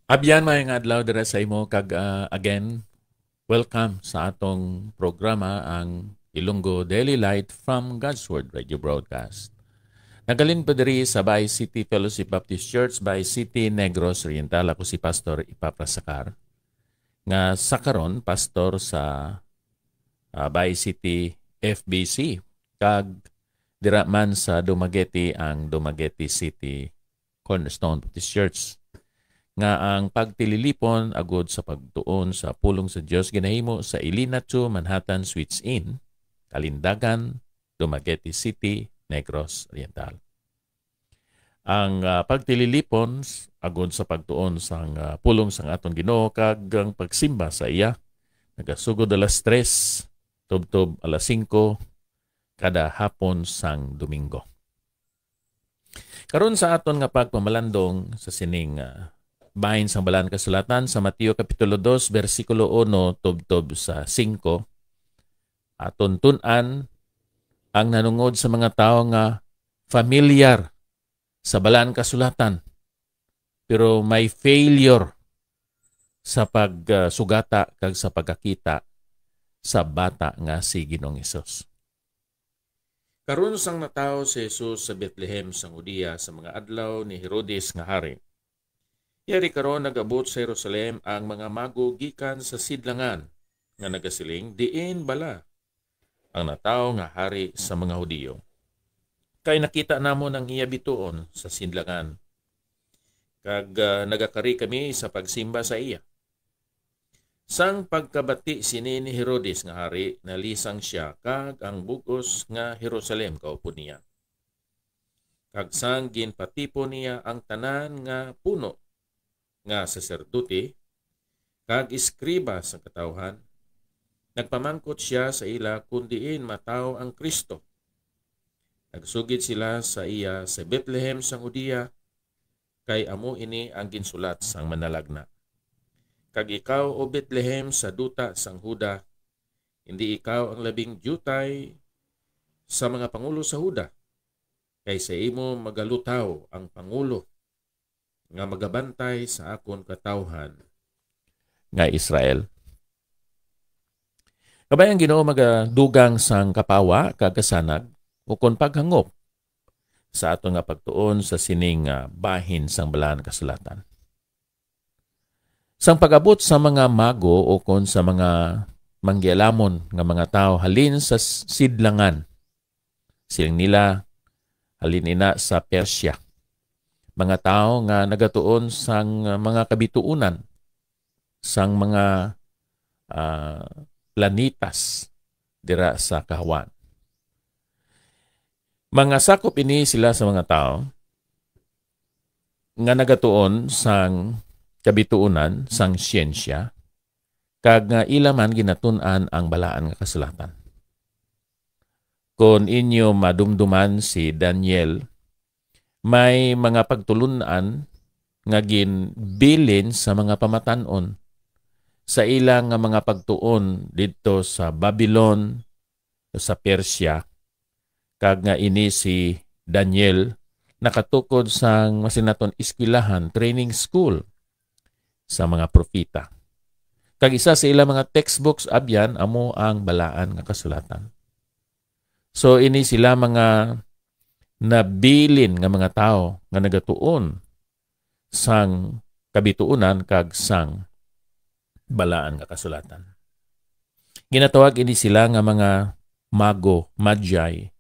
Abyan mayang adlaw dira sa imo kag again welcome sa atong programa ang Ilonggo Daily Light from God's Word Radio Broadcast. Nagalin pa diri sa Bay City Fellowship Baptist Church, Bay City, Negros Oriental. Ako si Pastor Ipaprasakar nga sakaron pastor sa Bay City FBC kag dira man sa Dumaguete ang Dumaguete City Cornerstone Baptist Church nga ang pagtililipon agud sa pagtuon sa pulong sa Dios ginahimo sa Ilina 2 Manhattan Suites Inn, Kalindagan, Dumaguete City, Negros Oriental. Ang pagtililipon agud sa pagtuon sang pulong sang aton Ginoo kag ang pagsimba sa iya nagasugod alas 3 tubtob alas 5 kada hapon sang Domingo. Karon sa aton nga pagpamalandong sa sining bahin sa Balaan Kasulatan sa Mateo Kapitulo 2, versikulo 1, tubtob sa 5, aton tun-an ang nanungod sa mga tao nga familiar sa Balaan Kasulatan pero may failure sa pagsugata kag sa pagkakita sa bata nga si Ginoong Hesus. Karon sang natawo si Jesus sa Bethlehem sang Judea sa mga adlaw ni Herodes nga hari. Yari karon nag-abot sa Jerusalem ang mga mago gikan sa sidlangan nga nagasiling diin bala ang natawo nga hari sa mga Hudiyo. Kay nakita namon ang iya bituon sa sidlangan kag nagakari kami sa pagsimba sa iya. Sang pagkabati sini ni Herodes nga hari nalisang siya kag ang bugos nga Jerusalem kaupo niya. Kag sang ginpatipon niya ang tanan nga puno nga saserdote kag iskriba sa katawhan, nagpamangkot siya sa ila kung diin mataw ang Kristo. Nagsugid sila sa iya sa Bethlehem sang Judea kay amo ini ang ginsulat sang manalagna. Kag ikaw o Bethlehem sa duta sang Huda, hindi ikaw ang labing jutay sa mga pangulo sa Huda, kay sa imo magalutaw ang pangulo nga magabantay sa akon katawhan nga Israel. Kabayang Ginoo magadugang sang kapawa kag kasanag ukon paghangop sa aton nga pagtuon sa sining bahin sang Balaan Kasulatan. Sang pag-abot sa mga mago ukon sa mga manggialamon nga mga tao halin sa sidlangan, siling nila halin ina sa Persya. Mga tao nga nagatuon sang mga kabituunan, sang mga planitas dira sa kahawan. Mga sakop ini sila sa mga tao nga nagatuon sang kabituunan, sang siyensya, kag nga ila man ginatun-an ang balaan nga kasulatan. Kung inyo madumduman si Daniel, may mga pagtulunan nga ginbilin sa mga pamatanon sa ilang nga mga pagtuon dito sa Babylon, sa Persya, kag nga ini si Daniel nakatukod sang masinaton eskwelahan, training school sa mga propita. Kag isa sa ilang mga textbooks abyan amo ang Balaan nga Kasulatan. So ini sila mga nabilin nga mga tao nga nagatuon sang kabituunan kag sang Balaan nga Kasulatan. Ginatawag ini sila nga mga mago, magi.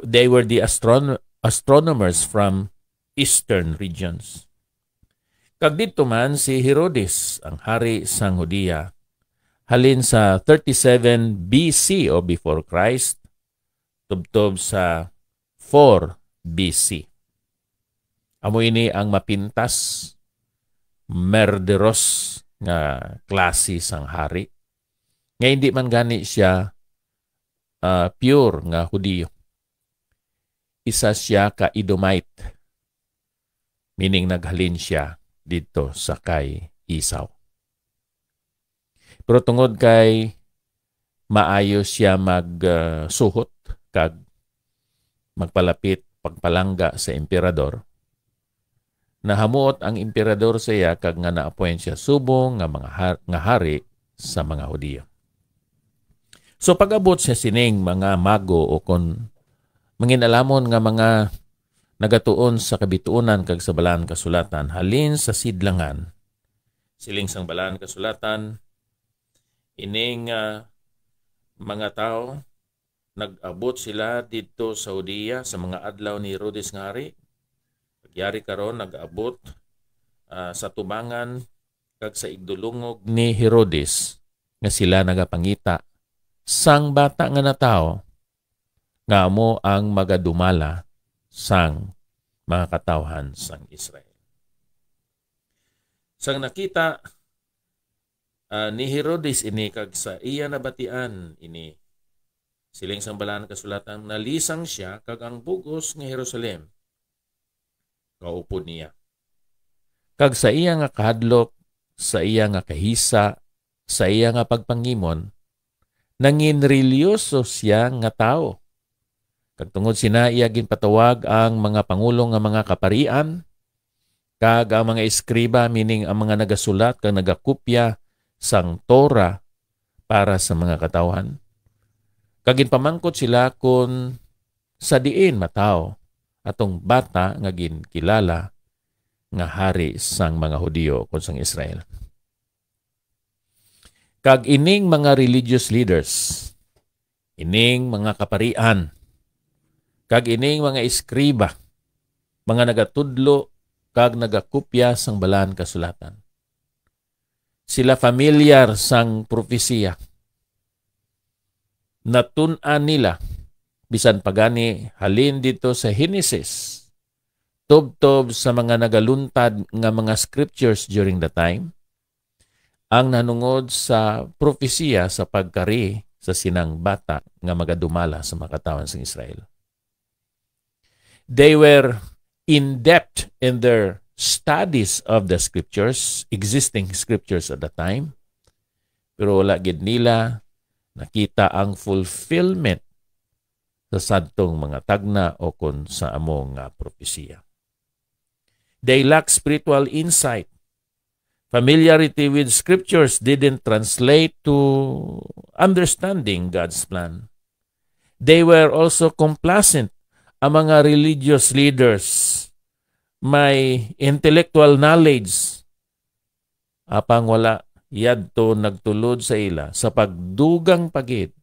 They were the astronomers from eastern regions. Kag dito man si Herodes, ang hari sang Judea, halin sa 37 BC o before Christ, tubtob sa 4 BC. Amo ini ang mapintas, murderous nga klase sang hari. Nga hindi man gani siya pure nga Hudiyo. Isa siya ka Edomite, meaning naghalin siya dito sa kay Esau. Pero tungod kay maayo siya magsuhot kag magpalapit pagpalangga sa emperador, nahamuot ang emperador sa iya kag nga na-appoint siya subong nga hari sa mga Hudiyo. So pag-abot siya sining mga mago o kon manginalamon nga mga nagatuon sa kabituonan kag sa balaan kasulatan halin sa sidlangan siling sang balaan kasulatan ining mga tao nag-abot sila dito sa Judea sa mga adlaw ni Herodes nga hari. Pagyari karon nag-abot sa tubangan kag sa igdulungog ni Herodes nga sila nagapangita sang bata nga natawo nga amo ang magadumala sang mga katawhan sang Israel. Sang nakita ni Herodes ini kag sa iya nabatian ini siling sang balaan kasulatan nalisang siya kag ang bugos nga Jerusalem kaupod niya. Kag sa iya nga kahadlok, sa iya nga kahisa, sa iya nga pagpangimon, nangin relyoso siya nga tao. Kag tungod sina iya ginpatawag ang mga pangulo nga mga kaparian, kag ang mga eskriba meaning ang mga nagasulat kag nagakopya sang Torah para sa mga katawhan. Kag ginpamangkot sila kun sa diin mataw atong bata nga ginkilala nga hari sang mga Hudiyo kon sang Israel. Kag ining mga religious leaders, ining mga kaparian, kag ining mga eskriba, mga nagatudlo kag nagakopya sang balaan kasulatan. Sila familiar sang propesiya. Natun-an nila bisan pagani halin dito sa Genesis, tubtob sa mga nagaluntad nga mga scriptures during the time, ang nanungod sa propesiya sa pagkari sa sinang bata nga magadumala sa mga katawhan sa Israel. They were in-depth in their studies of the scriptures, existing scriptures at the time, pero wala gid nila nakita ang fulfillment sa sadtong mga tagna o kun sa among propesiya. They lack spiritual insight. Familiarity with scriptures didn't translate to understanding God's plan. They were also complacent. Ang mga religious leaders may intellectual knowledge apang wala yadto nagtulod sa ila sa pagdugang pagid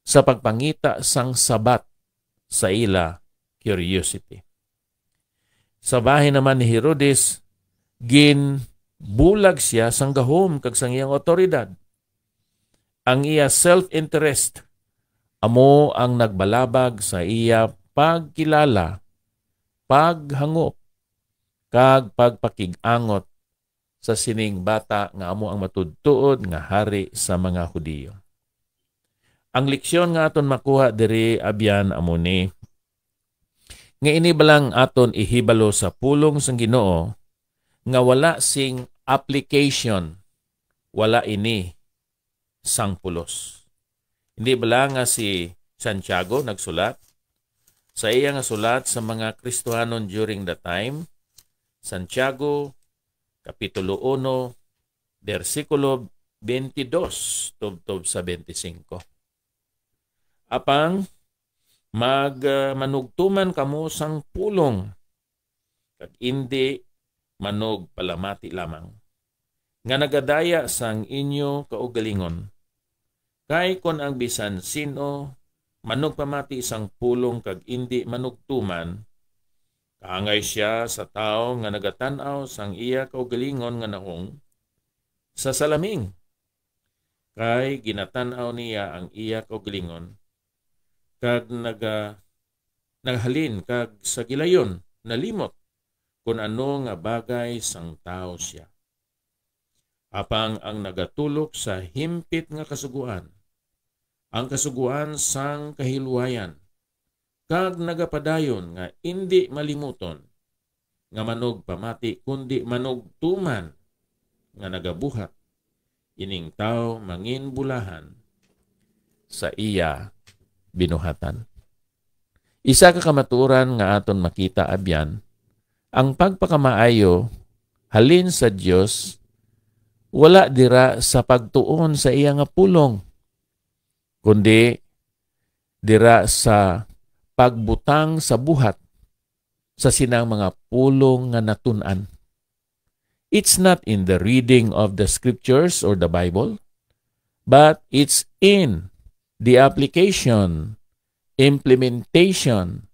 sa pagpangita sang sabat sa ila curiosity. Sa bahin naman ni Herodes, bulag siya sang gahom kag sang iyang otoridad. Ang iya self-interest amo ang nagbalabag sa iya pagkilala, paghangop, kag pagpakig-angot sa sining bata nga amo ang matudtuod nga hari sa mga Hudiyo. Ang leksyon nga aton makuha diri abyan amo ni nga ini balang aton ihibalo sa pulong sang Ginoo nga wala sing application, wala ini sang pulos. Hindi bala nga si Santiago nagsulat sa iya nga sulat sa mga Kristohanon during the time, Santiago Kapitulo 1, versikulo 22 tubtob sa 25. Apang manugtuman kamo sang pulong kag hindi manog palamati lamang nga nagadaya sang inyo kaugalingon. Kay kon ang bisan sino manog pamati sang pulong kag hindi manugtuman, kaangay siya sa tao nga nagatan-aw sang iya kaugalingon nga naong sa salaming. Kay ginatan-aw niya ang iya kaugalingon kag naghalin kag sa gilayon nalimot kung ano nga bagay sang tao siya. Apang ang nagatulok sa himpit nga kasuguan, ang kasuguan sang kahilwayan, kag nagapadayon nga hindi malimuton nga manog pamati kundi manog tuman nga nagabuhat, ining tao manginbulahan sa iya binuhatan. Isa ka kamaturan nga aton makita abyan, ang pagpakamaayo halin sa Dios wala dira sa pagtuon sa iya nga pulong, kundi dira sa pagbutang sa buhat sa sinang mga pulong nga natun-an. It's not in the reading of the scriptures or the Bible, but it's in the application, implementation,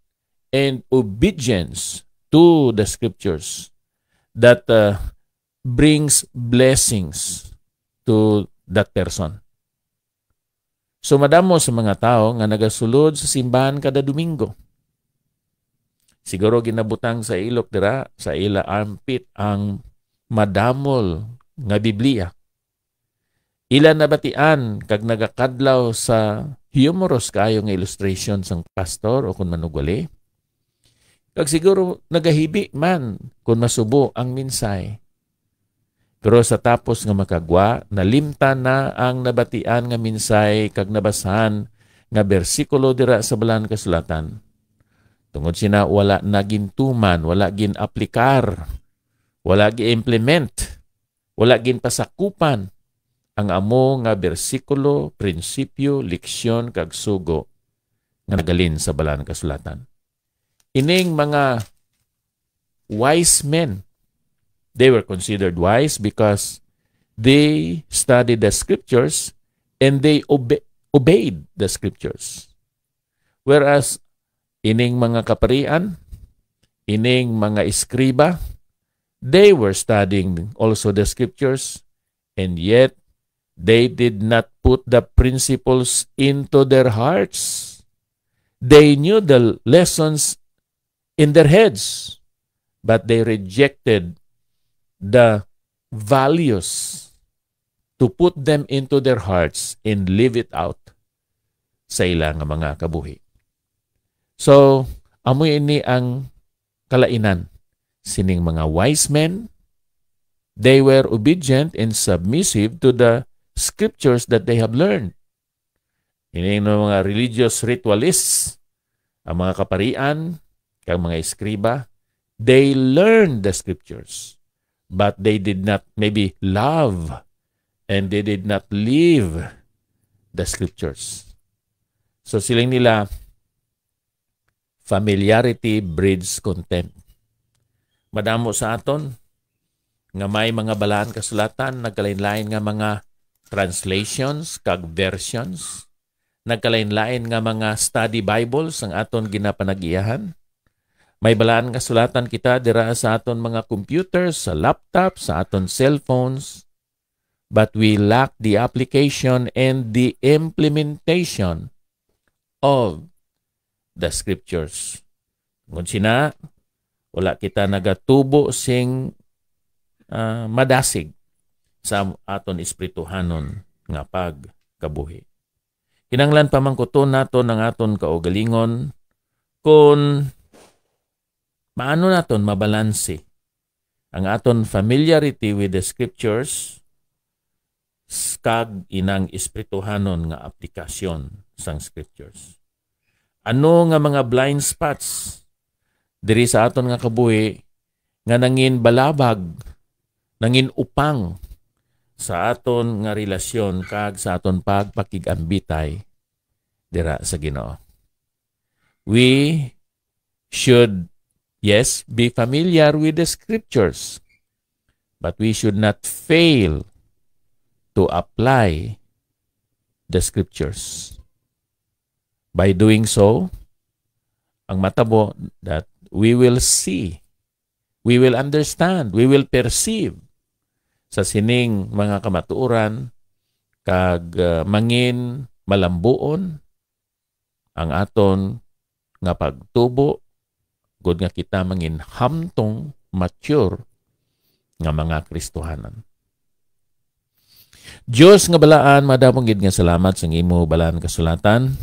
and obedience to the scriptures that brings blessings to that person. So madamo sa mga tao nga nagasulod sa simbahan kada Domingo. Siguro ginabutang sa ilok dira, sa ila armpit ang madamol nga Biblia. Ila nabatian kag nagakadlaw sa humorous kayo nga illustration sang pastor o kun manugwali. Kag siguro nagahibi man kung masubo ang minsay. Pero sa tapos nga makagwa, nalimta na ang nabatian nga minsay kag nabasahan nga bersikulo dira sa balaan kasulatan. Tungod sina wala nagintuman, wala gin aplikar, wala gi-implement, wala gin pasakupan ang amo nga bersikulo, prinsipyo, leksyon kag sugo nga nagalin sa balaan kasulatan. Ining mga wise men, they were considered wise because they studied the scriptures and they obeyed the scriptures. Whereas ining mga kaparian, ining mga eskriba, they were studying also the scriptures and yet they did not put the principles into their hearts. They knew the lessons in their heads, but they rejected the values to put them into their hearts and live it out sa ilang mga kabuhi. So, amoy ini ang kalainan sining mga wise men. They were obedient and submissive to the scriptures that they have learned. Ining mga religious ritualists, ang mga kaparian, kag mga eskriba, they learned the scriptures, but they did not maybe love and they did not live the scriptures. So siling nila, familiarity breeds contempt. Madamo sa aton nga may mga balaan kasulatan, nagkalain-lain nga mga translations kag versions, nagkalain-lain nga mga study Bibles ang aton ginapanag-iyahan. May balaan kasulatan kita dira sa aton mga computers, sa laptop, sa aton cellphones, but we lack the application and the implementation of the scriptures. Kung sina, wala kita nagatubo sing madasig sa aton espirituhanon nga pagkabuhi. Kinanglan pamangkuton naton ang aton kaugalingon kung paano naton mabalanse ang aton familiarity with the scriptures kag inang espirituhanon nga aplikasyon sang scriptures. Ano nga mga blind spots diri sa aton nga kabuhi nga nangin balabag, nangin upang sa aton nga relasyon kag sa aton pagpakigambitay dira sa Ginoo. We should, yes, be familiar with the scriptures, but we should not fail to apply the scriptures. By doing so, ang matabo that we will see, we will understand, we will perceive sa sining mga kamatuoran kag mangin malambuon ang aton nga pagtubo gud nga kita mangin hamtong mature nga mga Kristohanan. Dios nga balaan, madamong gid nga salamat sa imo balaan kasulatan.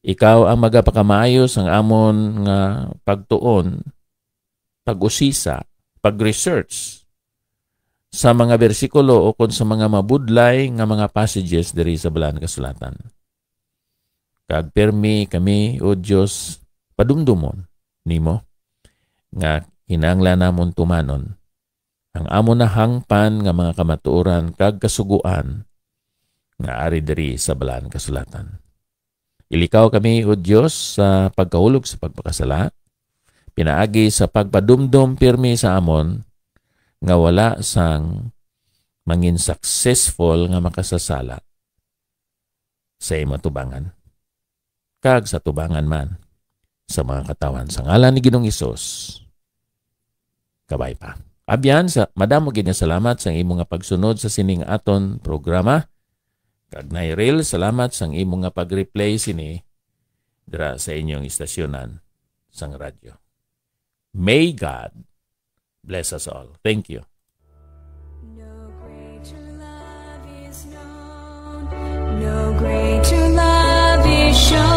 Ikaw ang magapakamaayo sang amon nga pagtuon, pag-usisa, pag-research sa mga bersikulo o kung sa mga mabudlay nga mga passages diri sa balaan kasulatan. Kag permi kami o Dios padumdumon nimo nga hinanglan namon tumanon ang amo na hangpan nga mga kamatuoran kag kasuguan nga ari diri sa balaan kasulatan. Ilikaw kami, O Diyos, sa pagkahulog sa pagpakasala, pinaagi sa pagpadumdum pirmi sa amon nga wala sang mangin successful nga makasasala sa imatubangan. Kag sa tubangan man sa mga katawan sa ngalan ni Ginoong Hesus. Kabay pa. Abyan, madamo gid nga salamat sa imo nga pagsunod sa sining aton programa. Kag nairil, salamat sa imo nga pag-replay sini dira sa inyong istasyonan sang radyo. May God bless us all. Thank you. No greater love is known. No greater love is shown.